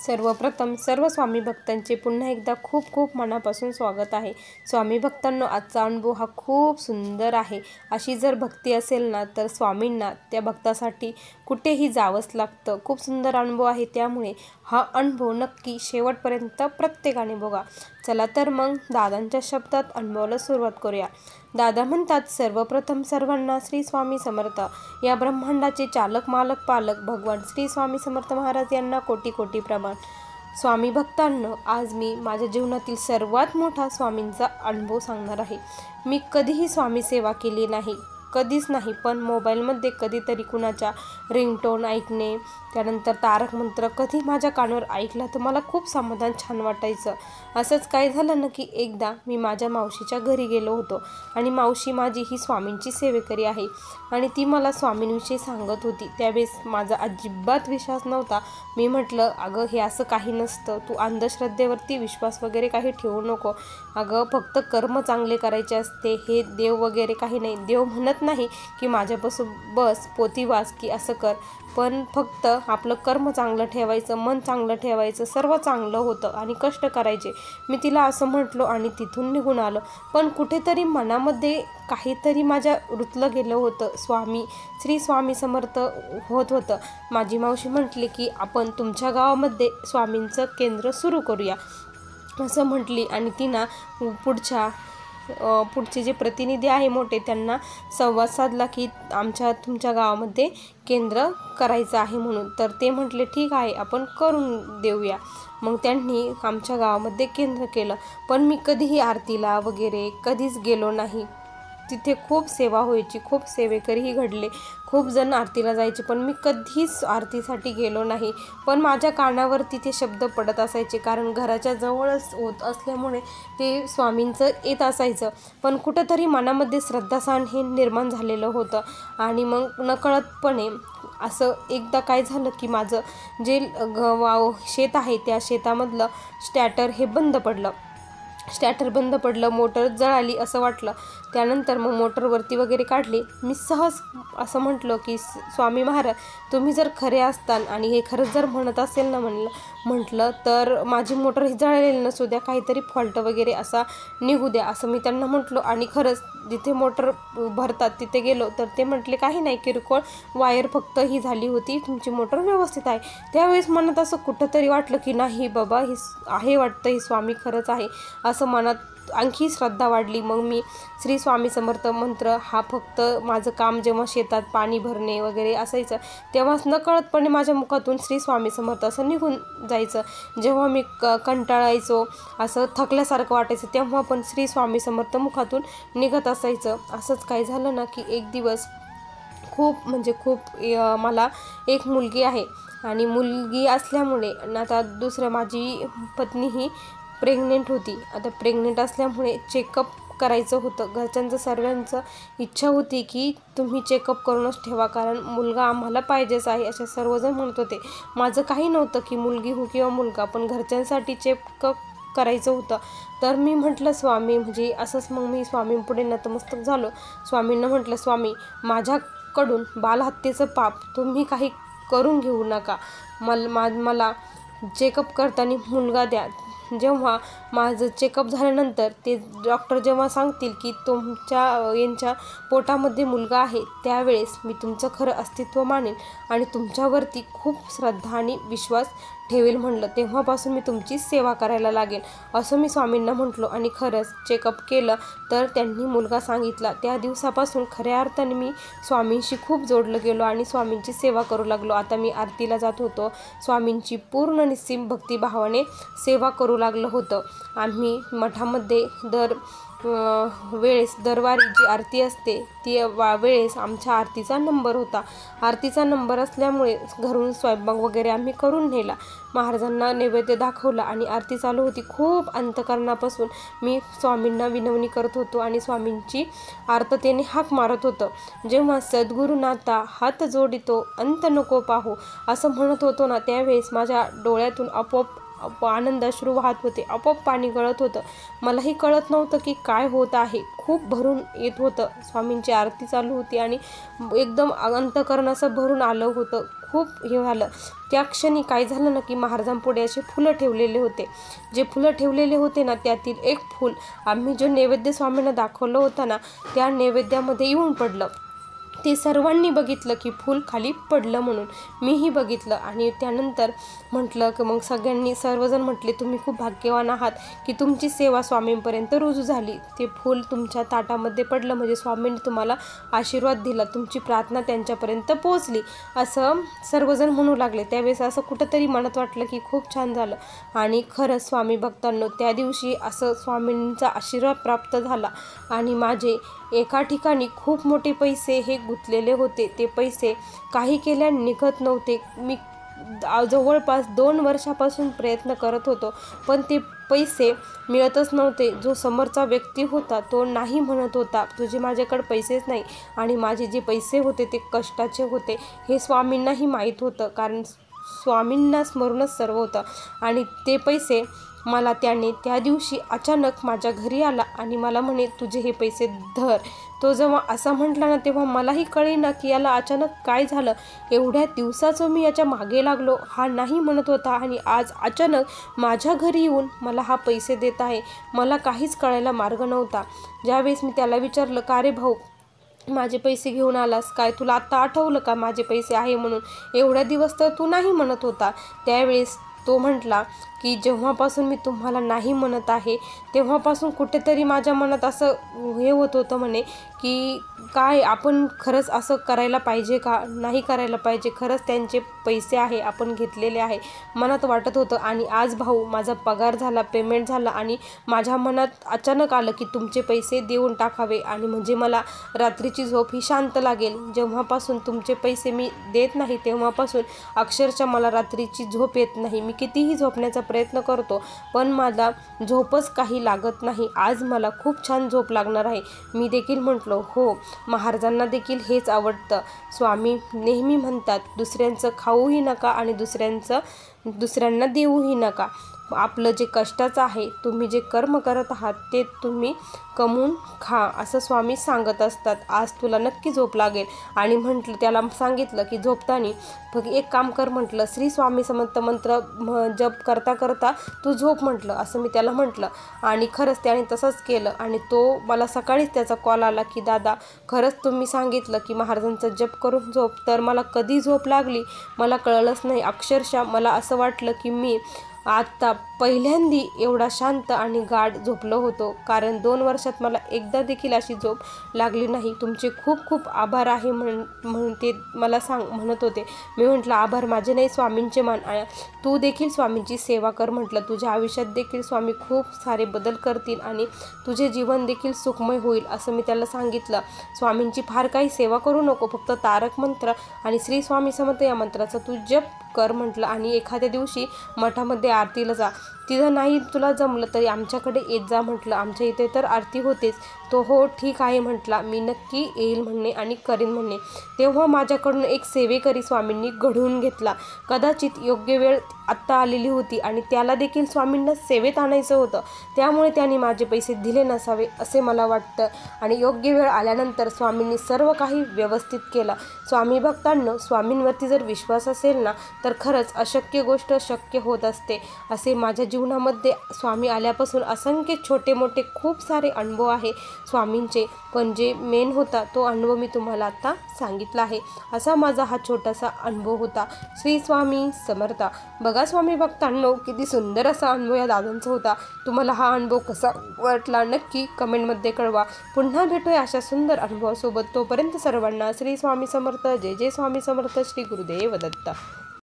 सर्वप्रथम सर्व स्वामी भक्तांचे पुन्हा एकदा खूप खूप मनापासून स्वागत आहे। स्वामी भक्तांनो, आजचा अनुभव हा खूप सुंदर आहे। अशी जर भक्ती असेल ना तर स्वामींना त्या भक्तासाठी कुठेही जावंच लागतं। खूप सुंदर अनुभव आहे, त्यामुळे हा अनुभव नक्की शेवटपर्यंत प्रत्येकाने बघा। चला तर मग दादांच्या शब्दात अनुभवाला सुरुवात करूया। दादा म्हणतात, सर्वप्रथम सर्वांना श्री स्वामी समर्थ। या ब्रह्मांडाचे चालक मालक पालक भगवान श्री स्वामी समर्थ महाराज यांना कोटी कोटी प्रणाम। स्वामी भक्तांनो, आज मी माझ्या जीवनातील सर्वात मोठा स्वामींचा अनुभव सांगणार आहे। मी कधीही स्वामी सेवा केली नाही, कधीच नाही, पण मोबाईलमध्ये कधीतरी कुणाच्या रिंगटोन ऐकणे, त्यानंतर तारक मंत्र कधी माझ्या कानावर ऐकला तर मला खूप समाधान छान वाटायचं। असंच काय झालं ना की एकदा मी माझ्या मावशीच्या घरी गेलो होतो आणि मावशी माझी ही स्वामींची सेवेकरी आहे आणि ती मला स्वामींविषयी सांगत होती। त्यावेळेस माझा अजिबात विश्वास नव्हता। मी म्हटलं, अगं हे असं काही नसतं, तू अंधश्रद्धेवरती विश्वास वगैरे काही ठेवू नको, अगं फक्त कर्म चांगले करायचे असते, हे देव वगैरे काही नाही। देव म्हणत नाही की माझ्यापासून बस पोथी वाच की असं कर, पण फक्त आपलं कर्म चांगलं ठेवायचं, मन चांगलं ठेवायचं, सर्व चांगलं होतं आणि कष्ट करायचे। मी तिला असं म्हटलो आणि तिथून निघून आलो। पण कुठेतरी मनामध्ये काहीतरी माझ्या रुतलं गेलं होतं, श्री स्वामी समर्थ होत होतं। माझी मावशी म्हटली की आपण तुमच्या गावामध्ये स्वामींचं केंद्र सुरू करूया असं म्हटली आणि तिनं पुढचे जे प्रतिनिधी आहे मोठे, त्यांना संवाद साधला की तुमच्या गावामध्ये केंद्र करायचं आहे म्हणून। तर ते म्हटले ठीक आहे, आपण करून देऊया। मग त्यांनी आमच्या गावामध्ये केंद्र केलं, पण मी कधीही आरतीला वगैरे कधीच गेलो नाही। तिथे खूप सेवा व्हायची, खूप सेवेकरीही घडले, खूप जण आरतीला जायचे, पण मी कधीच आरतीसाठी गेलो नाही। पण माझ्या कानावर तिथे शब्द पडत असायचे, कारण घराच्या जवळच होत असल्यामुळे ते स्वामींचं येत असायचं। पण कुठंतरी मनामध्ये श्रद्धास्थान हे निर्माण झालेलं होतं आणि मग नकळतपणे असं एकदा काय झालं की माझं जे शेत आहे त्या शेतामधलं स्टार्टर हे बंद पडलं, मोटर जळाली असं वाटलं। त्यानंतर मग मोटरवरती वगैरे काढली। मी सहज असं म्हटलं की स्वामी महाराज, तुम्ही जर खरे असताल आणि हे खरंच जर म्हणत असेल ना म्हटलं तर माझी मोटर ही जळलेली नसू द्या, काहीतरी फॉल्ट वगैरे असा निघू द्या असं मी त्यांना म्हटलो। आणि खरंच जिथे मोटर भरतात तिथे गेलो तर ते म्हटले काही नाही, किरकोळ वायर फक्त ही झाली होती, तुमची मोटर व्यवस्थित आहे। त्यावेळेस मनात असं कुठंतरी वाटलं की नाही बाबा, ही आहे वाटतं, ही स्वामी खरंच आहे असं मनात आणखी श्रद्धा वाढली। मग मी श्री स्वामी समर्थ मंत्र हा फक्त माझं काम जेव्हा शेतात पाणी भरणे वगैरे असायचं तेव्हाच नकळतपणे माझ्या मुखातून श्री स्वामी समर्थ असं निघून जायचं। जेव्हा मी कंटाळायचो, असं थकल्यासारखं वाटायचं, तेव्हा पण श्री स्वामी समर्थ मुखातून निघत असायचं। असंच काय झालं ना की एक दिवस खूप मला एक मुलगी आहे आणि मुलगी असल्यामुळे आता दुसरं माझी पत्नी ही प्रेग्नेंट होती। आता प्रेग्नेंट असल्यामुळे चेकअप करायचं होतं। घरच्यांचं सर्वांचं इच्छा होती की तुम्ही चेकअप करूनच ठेवा, कारण मुलगा आम्हाला पाहिजेच आहे असे सर्वजण म्हणत होते। माझं काही नव्हतं की मुलगी हो किंवा मुलगा, पण घरच्यांसाठी चेकअप करायचं होतं। तर मी म्हटलं स्वामी, असंच मग मी स्वामींपुढे नतमस्तक झालो। स्वामींना म्हटलं, स्वामी, माझ्याकडून बालहत्येचं पाप तुम्ही काही करून घेऊ नका, मला चेकअप करताना मुलगा द्या। जेव्हा माझं चेकअप झाल्यानंतर ते डॉक्टर जेव्हा सांगतील की यांच्या पोटामध्ये मुलगा आहे, त्यावेळेस मी तुमचं खरं अस्तित्व मानेन आणि तुमच्यावरती खूप श्रद्धा आणि विश्वास ठेवेल म्हणलं, तेव्हापासून मी तुमची सेवा करायला लागेल असं मी स्वामींना म्हटलो। आणि खरंच चेकअप केलं तर त्यांनी मुलगा सांगितला। त्या दिवसापासून खऱ्या अर्थाने मी स्वामींशी खूप जोडलं गेलो आणि स्वामींची सेवा करू लागलो। आता मी आरतीला जात होतो, स्वामींची पूर्ण निस्सीम भक्तिभावाने सेवा करू लागलं होतं। आम्ही मठामध्ये दरवारी जी आरती असते ती वेळेस आमच्या आरतीचा नंबर होता। आरतीचा नंबर असल्यामुळे घरून स्वयंपाक वगैरे आम्ही करून नेला, महाराजांना नैवेद्य दाखवला आणि आरती चालू होती। खूप अंतःकरणापासून मी स्वामींना विनवणी करत होतो आणि स्वामींची आर्ततेने हाक मारत होतं। जेव्हा सद्गुरुनाथा हात जोडितो अंत नको पाहू असं म्हणत होतो ना, त्यावेळेस माझ्या डोळ्यातून आपोआप आनंदाश्रू वाहत होते, आपोआप पाणी गळत होतं। मलाही कळत नव्हतं की काय होत आहे, खूप भरून येत होतं। स्वामींची आरती चालू होती आणि एकदम अंतःकरण असं भरून आलं होतं। खूप हे झालं. त्या क्षणी काय झालं ना की महाराजांपुढे असे फुलं ठेवलेले होते. जे फुलं ठेवलेले होते ना त्यातील एक फूल आम्ही जो नैवेद्य स्वामींना दाखवलं होतं ना त्या नैवेद्यामध्ये येऊन पडलं. ते सर्वांनी बघितलं की फूल खाली पडलं म्हणून. मीही बघितलं आणि त्यानंतर म्हटलं की मग सर्वजण म्हटले तुम्ही खूप भाग्यवान आहात की तुमची सेवा स्वामींपर्यंत रुजू झाली. ते फूल तुमच्या ताटामध्ये पडलं म्हणजे स्वामींनी तुम्हाला आशीर्वाद दिला, तुमची प्रार्थना त्यांच्यापर्यंत पोहोचली असं सर्वजण म्हणू लागले. त्यावेळेस असं कुठंतरी मनात वाटलं की खूप छान झालं. आणि खरंच स्वामी भक्तांनो त्या दिवशी असं स्वामींचा आशीर्वाद प्राप्त झाला आणि माझे एका ठिकाणी खूप मोठे पैसे हे गुंतलेले होते. ते पैसे काही केल्याने निघत नव्हते. मी जवळपास 2 वर्षापासून प्रयत्न करत होतो पण ते पैसे मिळतच नव्हते. जो समोरचा व्यक्ती होता तो नाही म्हणत होता तुझे माझ्याकडे पैसेच नाही आणि माझे जे पैसे होते ते कष्टाचे होते हे स्वामींनाही माहीत होतं, कारण स्वामींना स्मरूनच सर्व होतं. आणि ते पैसे मला त्याने त्या दिवशी अचानक माझ्या घरी आला आणि मला म्हणे तुझे हे पैसे धर. तो जेव्हा असा म्हटला ना तेव्हा मलाही कळेना की याला अचानक काय झालं. एवढ्या दिवसाचं मी याच्या मागे लागलो, हा नाही म्हणत होता आणि आज अचानक माझ्या घरी येऊन मला हा पैसे देत आहे. मला काहीच कळायला मार्ग नव्हता. ज्यावेळेस मी त्याला विचारलं का रे भाऊ माझे पैसे घेऊन आलास काय, तुला आत्ता आठवलं का माझे पैसे आहे म्हणून, एवढ्या दिवस तर तू नाही म्हणत होता. त्यावेळेस तो म्हटला की जेव्हापासून मी तुम्हाला नाही म्हणत आहे तेव्हापासून कुठेतरी माझ्या मनात असं हे होत होतं म्हणे की काय आपण खरंच असं करायला पाहिजे का नाही करायला पाहिजे, खरंच त्यांचे पैसे आहे आपण घेतलेले आहे मनात वाटत होतं. आणि आज भाऊ माझा पगार झाला, पेमेंट झाला आणि माझ्या मनात अचानक आलं की तुमचे पैसे देऊन टाकावे आणि म्हणजे मला रात्रीची झोप ही शांत लागेल. जेव्हापासून तुमचे पैसे मी देत नाही तेव्हापासून अक्षरशः मला रात्रीची झोप येत नाही. मी कितीही झोपण्याचा प्रयत्न करतो पण मला झोपच काही लागत नाही. आज मला खूप छान झोप लागणार आहे. मी देखील म्हटलो हो, महाराजांना देखील हेच आवडतं. स्वामी नेहमी म्हणतात दुसऱ्यांचं खाऊही नका आणि दुसऱ्यांना देऊही नका. आपलं जे कष्टाचं आहे, तुम्ही जे कर्म करत आहात ते तुम्ही कमवून खा असं स्वामी सांगत असतात. आज तुला नक्की झोप लागेल. आणि म्हटलं त्याला सांगितलं की झोपताना फक्त एक काम कर म्हटलं, श्री स्वामी समर्थ मंत्र जप करता करता तू झोप म्हटलं असं मी त्याला म्हटलं. आणि खरंच त्याने तसंच केलं. आणि तो मला सकाळीच त्याचा कॉल आला की दादा खरंच तुम्ही सांगितलं की महाराजांचा जप करून झोप, तर मला कधी झोप लागली मला कळलंच नाही. अक्षरशः मला असं वाटलं की मी आत्ता पहिल्यांदी एवढा शांत आणि गाढ झोपलो होतो, कारण 2 वर्षात मला एकदा देखील अशी झोप लागली नाही. तुमचे खूप खूप आभार आहे म्हणून ते मला म्हणत होते. मी म्हटलं आभार माझे नाही स्वामींचे मान, तू देखील स्वामींची सेवा कर म्हटलं. तुझ्या आयुष्यात देखील स्वामी खूप सारे बदल करतील आणि तुझे जीवन देखील सुखमय होईल असं मी त्याला सांगितलं. स्वामींची फार काही सेवा करू नको, फक्त तारक मंत्र आणि श्री स्वामी समर्थ या मंत्राचा तू जप कर म्हटलं. आणि एखाद्या दिवशी मठामध्ये आरतीला जा, तिथं नाही तुला जमलं तरी आमच्याकडे येत जा म्हटलं, आमच्या इथे तर आरती होतेच. तो हो ठीक आहे म्हटला, मी नक्की येईल म्हणणे आणि करीन म्हणणे. तेव्हा माझ्याकडून एक सेवेकरी स्वामींनी घडवून घेतला. कदाचित योग्य वेळ आत्ता आलेली होती आणि त्याला देखील स्वामींना सेवेत आणायचं होतं, त्यामुळे त्यांनी माझे पैसे दिले नसावे असे मला वाटतं. आणि योग्य वेळ आल्यानंतर स्वामींनी सर्व काही व्यवस्थित केलं. स्वामी भक्तांनो, स्वामींवरती जर विश्वास असेल ना तर खरंच अशक्य गोष्ट शक्य होत असते. असे माझ्या जीवनामध्ये स्वामी आल्यापासून असंख्य छोटे मोठे खूप सारे अनुभव आहे स्वामींचे, पण जे मेन होता तो अनुभव मी तुम्हाला आता सांगितला आहे. असा माझा हा छोटासा अनुभव होता. श्री स्वामी समर्थ. बघा स्वामी भक्तांनो, किती सुंदर असा अनुभव या दादांचा होता. तुम्हाला हा अनुभव कसा वाटला नक्की कमेंटमध्ये कळवा. पुन्हा भेटूया अशा सुंदर अनुभवासोबत. तोपर्यंत सर्वांना श्री स्वामी समर्थ. जय जय स्वामी समर्थ. श्री गुरुदेव दत्त.